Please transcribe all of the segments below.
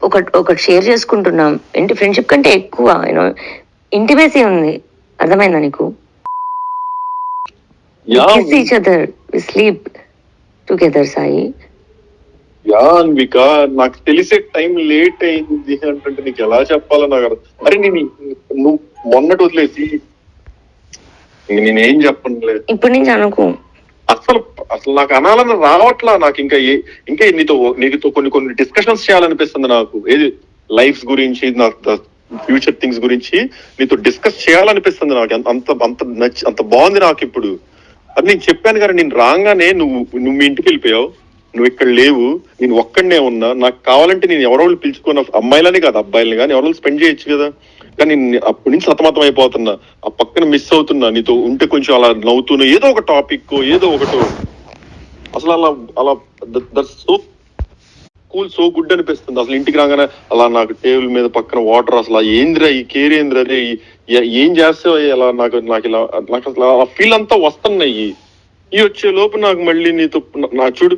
ఒకటి షేర్ చేసుకుంటున్నాం. ఏంటి ఫ్రెండ్షిప్ కంటే ఎక్కువ ఇంటిమేసీ ఉంది. అర్థమైందా నీకు? Kiss each other, we sleep together Sai. Anvika, నాకు తెలిసే టైం లేట్ అయింది అంటే నీకు ఎలా చెప్పాలో నాకు అర్థం. అరే నువ్వు మొన్నటి వదిలేసి నేనేం చెప్పనులేదు. ఇప్పుడు నుంచి అనుకో. అసలు నాకు అనాలని రావట్లా. నాకు ఇంకా నీతో కొన్ని డిస్కషన్స్ చేయాలనిపిస్తుంది నాకు. ఏది లైఫ్ గురించి, ఫ్యూచర్ థింగ్స్ గురించి నీతో డిస్కస్ చేయాలనిపిస్తుంది నాకు. అంత బాగుంది నాకు ఇప్పుడు. అది నేను చెప్పాను కదా, నేను రాగానే నువ్వు మీ ఇంటికి వెళ్ళిపోయావు, నువ్వు ఇక్కడ లేవు, నేను ఒక్కడనే ఉన్నా. నాకు కావాలంటే నేను ఎవరో పిలుచుకున్న అమ్మాయిలని కాదు అబ్బాయిలని కానీ ఎవరో స్పెండ్ చేయొచ్చు కదా. కానీ అప్పటి నుంచి సతమతం అయిపోతున్నా, ఆ పక్కన మిస్ అవుతున్నా. నీతో ఉంటే కొంచెం అలా నవ్వుతున్నా, ఏదో ఒక టాపిక్ ఏదో ఒకటో. అసలు అలా that's so cool, so good అనిపిస్తుంది. అసలు ఇంటికి రాగానే అలా నాకు టేబుల్ మీద పక్కన వాటర్, అసలు ఏంద్రా ఈ కేర్ ఏంద్రా, రే ఏం చేస్తావు అలా, నాకు అసలు ఆ ఫీల్ అంతా వస్తున్నాయి. ఈ వచ్చే లోపు నాకు మళ్ళీ నీతో నాకు చూడు,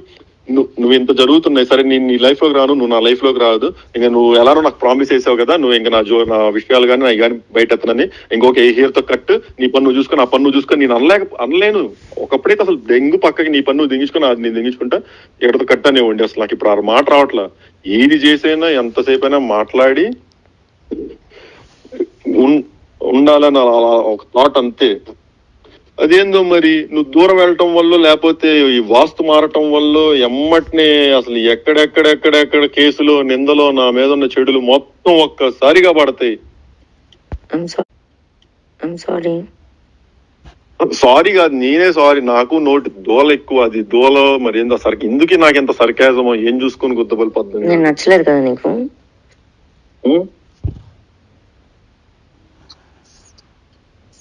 నువ్వు ఇంత జరుగుతున్నాయి. సరే నేను నీ లైఫ్ లోకి రాను, నువ్వు నా లైఫ్ లోకి రాదు. ఇంకా నువ్వు ఎలానో నాకు ప్రామిస్ చేసావు కదా, నువ్వు ఇంకా నా విషయాలు కానీ అవి కానీ బయట ఎత్తనని ఇంకొక హెయిర్ తో కట్, నీ పన్ను చూసుకొని ఆ పన్ను చూసుకొని నేను అనలేను. ఒకప్పుడైతే అసలు దెంగు పక్కకి నీ పన్ను దింగించుకొని అది నేను దింగించుకుంటా, ఎక్కడితో కట్ అనేవ్వండి. అసలు నాకు ఇప్పుడు ఆ మాట రావట్లా. ఏది చేసైనా ఎంతసేపు అయినా మాట్లాడి ఉండాలని ఒక థాట్ అంతే. అదేందో మరి నువ్వు దూరం వెళ్ళటం వల్ల, లేకపోతే ఈ వాస్తు మారటం వల్ల ఎమ్మటినే అసలు ఎక్కడెక్కడ కేసులు, నిందలో, నా మీద ఉన్న చెడులు మొత్తం ఒక్కసారిగా పడతాయి. సారీ కాదు, నేనే సారీ. నాకు నోటి దోల ఎక్కువ. అది దోల మరి ఏందో ఎందుకు నాకు ఎంత సర్కాజమో ఏం చూసుకొని గుద్దబలి పద్ధతి నచ్చలేదు కదా నీకు?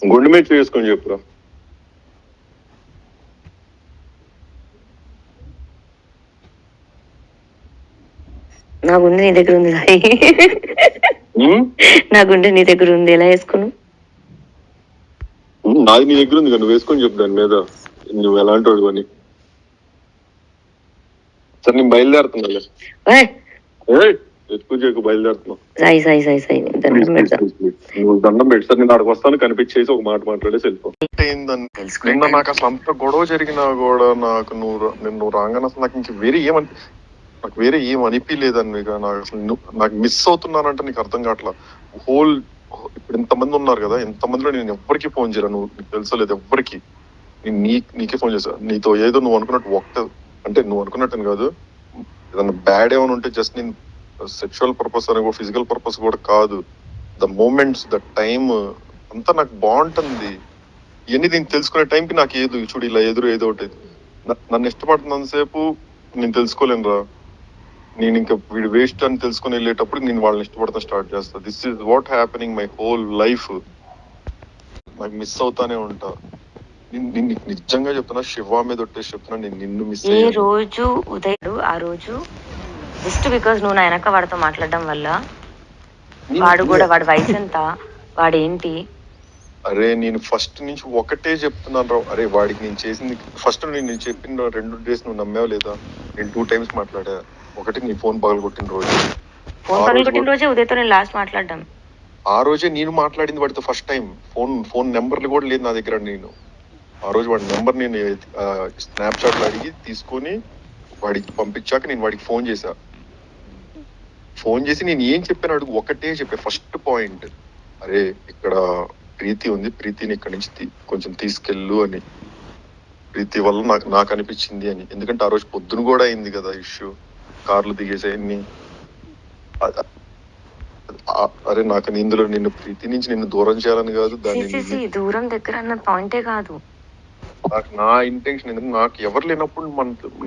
గుండె మీద చేసుకొని చెప్పురా. నా గుండె నీ దగ్గర ఉంది సాయి. నా గుండె నీ దగ్గర ఉంది, ఎలా వేసుకున్నావు? నాది నీ దగ్గర ఉంది, నువ్వు వేసుకొని చెప్పు దాని మీద నువ్వు ఎలాంటి వాడు అని. సరే నేను బయలుదేరుతున్నా, ఎక్కువ చేయకు, బయలుదేరుతున్నావు. సాయి సాయి సాయి సాయి నువ్వు దండం పెట్టి సార్ నేను అక్కడికి వస్తాను, కనిపించేసి ఒక మాట మాట్లాడేసి వెళ్ళిపో. నిన్న నాకు అసలు అంత గొడవ జరిగినా కూడా నాకు నువ్వు రాగానే అసలు నాకు నాకు వేరే ఏం అనిపించలేదని. నాకు అసలు నాకు మిస్ అవుతున్నానంటే నీకు అర్థం కావట్లా. ఇప్పుడు ఎంతమంది ఉన్నారు కదా, ఎంతమందిలో నేను ఎవ్వరికి ఫోన్ చేయను. నీకు తెలుసలేదు ఎవ్వరికి. నేను నీకే ఫోన్ చేశా. నీతో ఏదో నువ్వు అనుకున్నట్టు అంటే నువ్వు అనుకున్నట్టు కాదు, ఏదన్నా బ్యాడ్ ఏమైనా ఉంటే జస్ట్ నేను సెక్షువల్ పర్పస్ అని, ఫిజికల్ పర్పస్ కూడా కాదు. ద మూమెంట్స్, ద టైమ్ అంతా నాకు బాగుంటుంది. ఇవన్నీ నేను తెలుసుకునే టైంకి నాకు చూడు ఇలా ఏదో ఒకటి నన్ను ఇష్టపడుతున్నంతసేపు నేను తెలుసుకోలేను రా. నేను ఇంకా వీడు వేస్ట్ అని తెలుసుకుని వెళ్ళేటప్పుడు నేను వాళ్ళని ఇష్టపడతాను స్టార్ట్ చేస్తా. This is what happening my whole life. నాకు మిస్ అవుతానే ఉంటా. నేను నిజంగా చెప్తున్నా, శివ మీద ఒట్టేసి చెప్తున్నా, నేను నిన్ను మిస్ అయ్యా. రోజు ఉదయం ఆ రోజు జస్ట్ బికాస్ నువ్వు నా వెనక వాడితో మాట్లాడడం వల్ల, వాడి వయసు ఎంత, వాడేంటి. అరే నేను ఫస్ట్ నుంచి ఒకటే చెప్తున్నాను రా. అరే వాడికి నేను చేసింది ఫస్ట్, నేను చెప్పిన 2 days నువ్వు నమ్మావు లేదా? నేను 2 times మాట్లాడా. ఒకటి నీ ఫోన్ పగలగొట్టిన రోజే ఉదయతో నేను లాస్ట్ మాట్లాడడం. ఆ రోజే నేను మాట్లాడింది వాడితో ఫస్ట్ టైం. ఫోన్ నెంబర్లు కూడా లేదు నా దగ్గర. నేను ఆ రోజు వాడి నెంబర్ నేను స్నాప్చాట్ అడిగి తీసుకొని వాడికి పంపించాక నేను వాడికి ఫోన్ చేసి నేను ఏం చెప్పాను అడుగు. ఒకటే చెప్పా ఫస్ట్ పాయింట్, అరే ఇక్కడ ప్రీతి ఉంది, ప్రీతిని ఇక్కడ నుంచి కొంచెం తీసుకెళ్ళు అని. ప్రీతి వల్ల నాకు అనిపించింది అని. ఎందుకంటే ఆ రోజు పొద్దున కూడా అయింది కదా ఇష్యూ, కార్లు దిగేసాయన్ని. అరే నాకు ఇందులో నిన్ను ప్రీతి నుంచి నిన్ను దూరం చేయాలని కాదు, దాన్ని దూరం దగ్గర అన్న పాయింటే కాదు. నాకు నా ఇంటెన్షన్ ఎందుకంటే నాకు ఎవరు లేనప్పుడు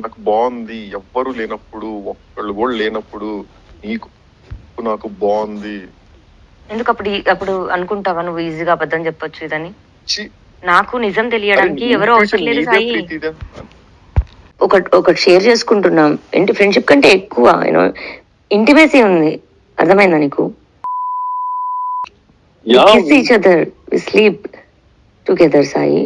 నాకు బాగుంది. ఎవ్వరు లేనప్పుడు, ఒక్కళ్ళు కూడా లేనప్పుడు నాకు బాగుంది. ఎందుకు అప్పుడు అనుకుంటావా నువ్వు ఈజీగా అబద్ధం చెప్పొచ్చు ఇదని? నాకు నిజం తెలియడానికి ఎవరో అవసరం లేదు సాయి. ఒకటి షేర్ చేసుకుంటున్నాం. ఏంటి ఫ్రెండ్షిప్ కంటే ఎక్కువ ఇంటిమేసీ ఉంది. అర్థమైందా నీకు? Kiss each other, we sleep together Sai.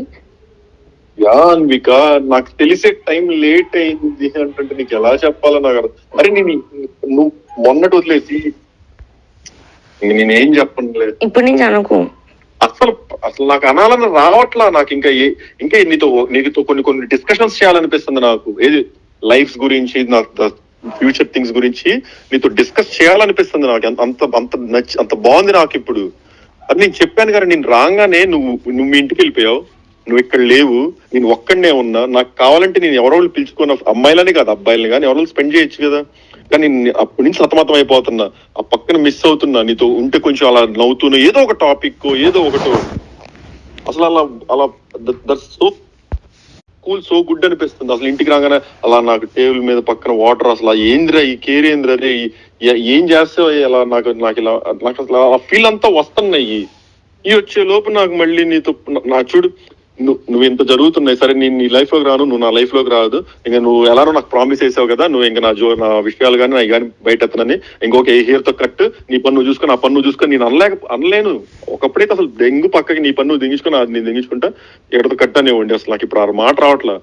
Yeah Anvika, నాకు తెలిసే టైం లేట్ అయింది అంటే నీకు ఎలా చెప్పాలో నాకు అరే నువ్వు మొన్నటి వదిలేసి నేనేం చెప్పనులే ఇప్పుడు నుంచి అనుకో. అసలు అసలు నాకు అనాలని రావట్లా. నాకు ఇంకా నీతో కొన్ని డిస్కషన్స్ చేయాలనిపిస్తుంది నాకు. ఏది లైఫ్ గురించి, నాకు ఫ్యూచర్ థింగ్స్ గురించి నీతో డిస్కస్ చేయాలనిపిస్తుంది నాకు. అంత బాగుంది నాకు ఇప్పుడు. అది నేను చెప్పాను కదా, నేను రాగానే నువ్వు మీ ఇంటికి వెళ్ళిపోయావు, నువ్వు ఇక్కడ లేవు, నేను ఒక్కడనే ఉన్నా. నాకు కావాలంటే నేను ఎవరో పిలుచుకున్న అమ్మాయిలని కాదు అబ్బాయిలని కానీ ఎవరో స్పెండ్ చేయొచ్చు కదా. కానీ అప్పటి నుంచి సతమతం అయిపోతున్నా, ఆ పక్కన మిస్ అవుతున్నా. నీతో ఉంటే కొంచెం అలా నవ్వుతున్నా, ఏదో ఒక టాపిక్ ఏదో ఒకటో. అసలు అలా that's so cool, so good అనిపిస్తుంది. అసలు ఇంటికి రాగానే అలా నాకు టేబుల్ మీద పక్కన వాటర్, అసలు ఏంద్రా ఈ కేర్ ఏంద్రా, అదే ఏం చేస్తావు అలా నాకు అసలు ఆ ఫీల్ అంతా వస్తున్నాయి. ఈ వచ్చే లోపు నాకు మళ్ళీ నీతో చూడు నువ్వు ఇంత జరుగుతున్నాయి. సరే నేను నీ లైఫ్ లోకి రాను, నువ్వు నా లైఫ్ లోకి రాదు. ఇంకా నువ్వు ఎలానో నాకు ప్రామిస్ చేసావు కదా, నువ్వు ఇంకా నా విషయాలు కానీ అవి కానీ బయట ఎత్తనని, ఇంకొక ఏ హెయిర్ తో కట్, నీ పన్ను చూసుకొని ఆ పన్ను చూసుకొని నేను అనలేను. ఒకప్పుడైతే అసలు దెంగు పక్కకి నీ పన్ను దించుకొని అది నేను దించుకుంటా, ఎక్కడితో కట్ అనేవ్వండి. అసలు నాకు ఇప్పుడు ఆ మాట రావట్లా.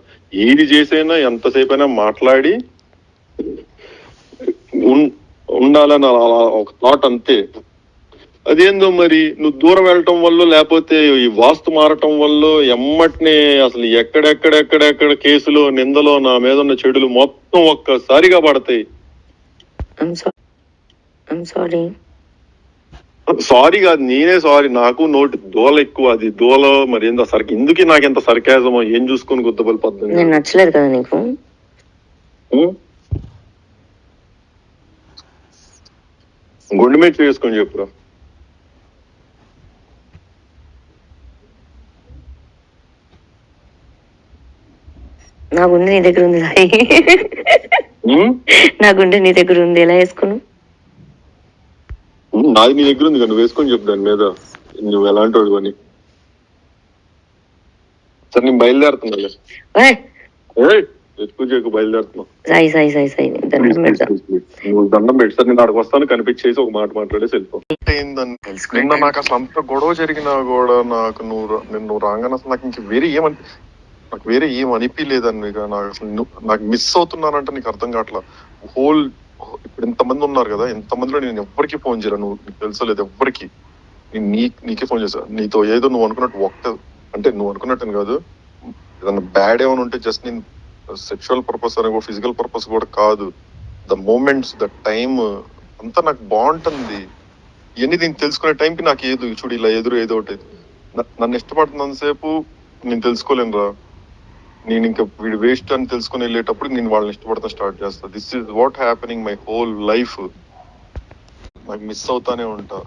ఏది చేసైనా ఎంతసేపు అయినా మాట్లాడి ఉండాలని అలా ఒక థాట్ అంతే. అదేందో మరి నువ్వు దూరం వెళ్ళటం వల్ల, లేకపోతే ఈ వాస్తు మారటం వల్ల ఎమ్మటినే అసలు ఎక్కడెక్కడ కేసులో నిందలో నా మీద ఉన్న చెడులు మొత్తం ఒక్కసారిగా పడతాయి. సారీ కాదు, నేనే సారీ. నాకు నోటి దోల ఎక్కువ, అది దోల మరి ఏందో ఎందుకు నాకు ఎంత సర్కాజమో ఏం చూసుకొని గుద్దబలి పద్ధతి నచ్చలేదు కదా నీకు. గుండె మీద చేసుకొని చెప్పురా. నా గుండె నీ దగ్గర ఉంది సాయి, నా గుండె నీ దగ్గర ఉంది, ఎలా వేసుకున్నావు? నాది నీ దగ్గర ఉంది, నువ్వు వేసుకొని చెప్పు దాని మీద నువ్వు ఎలాంటి వాడు అని. సరే నేను బయలుదేరుతున్నా, బయలుదేరుతున్నా. నువ్వు దండం పెట్టి సార్ నేను అక్కడికి వస్తాను, కనిపించేసి ఒక మాట మాట్లాడేసి వెళ్ళిపో. నిన్న నాకు అసలు అంత గొడవ జరిగినా కూడా నాకు నువ్వు రాగానే అసలు నాకు వేరే ఏం అనిపించలేదని. నాకు మిస్ అవుతున్నానంటే నీకు అర్థం కావట్లా. హోల్ ఇప్పుడు ఇంతమంది ఉన్నారు కదా, ఎంతమందిలో నేను ఎవ్వరికి ఫోన్ చేయను, నీకు తెలుసలేదు ఎవ్వరికి. నేను నీకే ఫోన్ చేశా. నీతో ఏదో నువ్వు అనుకున్నట్టు అంటే నువ్వు అనుకున్నట్టు కాదు, ఏదన్నా బ్యాడ్ ఏమైనా ఉంటే జస్ట్ నేను సెక్షువల్ పర్పస్ అని ఫిజికల్ పర్పస్ కూడా కాదు. ద మూమెంట్స్, ద టైమ్ అంతా నాకు బాగుంటుంది. ఇవన్నీ నేను తెలుసుకునే టైంకి నాకు చూడు ఇలా ఏదో ఒకటి నన్ను ఇష్టపడుతున్నంతసేపు నేను తెలుసుకోలేను రా. నేను ఇంకా వీడు వేస్ట్ అని తెలుసుకుని వెళ్ళేటప్పుడు నేను వాళ్ళని ఇష్టపడతాను స్టార్ట్ చేస్తా. This is what happening my whole life. నాకు మిస్ అవుతానే ఉంటా.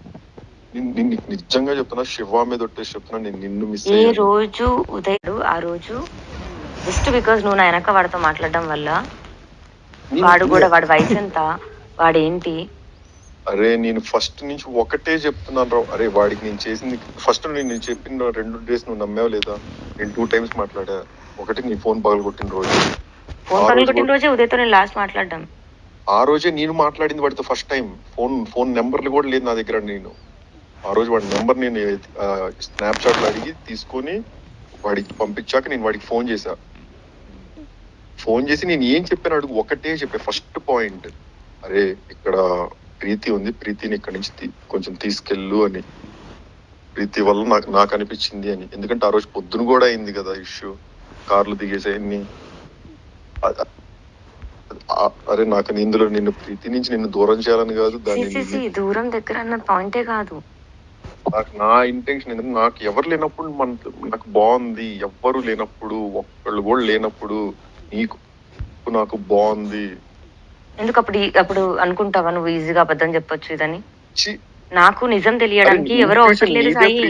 నేను నిజంగా చెప్తున్నా, శివ మీద ఒట్టేసి చెప్తున్నా, నేను నిన్ను మిస్ అయ్యా. ఏ రోజు ఉదయం ఆ రోజు జస్ట్ బికాస్ నువ్వు నా వెనక వాడితో మాట్లాడడం వల్ల, వాడి వయసు ఎంత, వాడేంటి. అరే నేను ఫస్ట్ నుంచి ఒకటే చెప్తున్నాను రా. అరే వాడికి నేను చేసింది ఫస్ట్ నేను చెప్పిన 2 days నువ్వు నమ్మావు లేదా? నేను 2 times మాట్లాడా. ఒకటి నీ ఫోన్ పగలగొట్టిన రోజే ఉదయతో నేను లాస్ట్ మాట్లాడడం. ఆ రోజే నేను మాట్లాడింది వాడితో ఫస్ట్ టైం. ఫోన్ నెంబర్లు కూడా లేదు నా దగ్గర. నేను ఆ రోజు వాడి నెంబర్ నేను స్నాప్చాట్ లో అడిగి తీసుకొని వాడికి పంపించాక నేను వాడికి ఫోన్ చేశా. ఫోన్ చేసి నేను ఏం చెప్పాను అడుగు, ఒకటే చెప్పా. ఫస్ట్ పాయింట్, అరే ఇక్కడ ప్రీతి ఉంది, ప్రీతిని ఇక్కడి నుంచి కొంచెం తీసుకెళ్ళు అని. ప్రీతి వల్ల నాకు అనిపించింది అని. ఎందుకంటే ఆ రోజు పొద్దున కూడా అయింది కదా ఇష్యూ, కార్లు దిగేసాయన్ని. అరే నాకు ఇందులో ప్రీతి నుంచి నిన్ను దూరం చేయాలని కాదు, దాన్ని దూరం దగ్గర అన్న పాయింటే కాదు. నా ఇంటెన్షన్ ఏంటంటే, నాకు ఎవరు లేనప్పుడు నాకు బాగుంది, ఎవ్వరు లేనప్పుడు, ఒక్కళ్ళు కూడా లేనప్పుడు నాకు బాగుంది. ఎందుకు అప్పుడు అనుకుంటావా నువ్వు ఈజీగా అబద్ధం చెప్పొచ్చు ఇదని? నాకు నిజం తెలియడానికి ఎవరో అవసరం లేదు సాయి.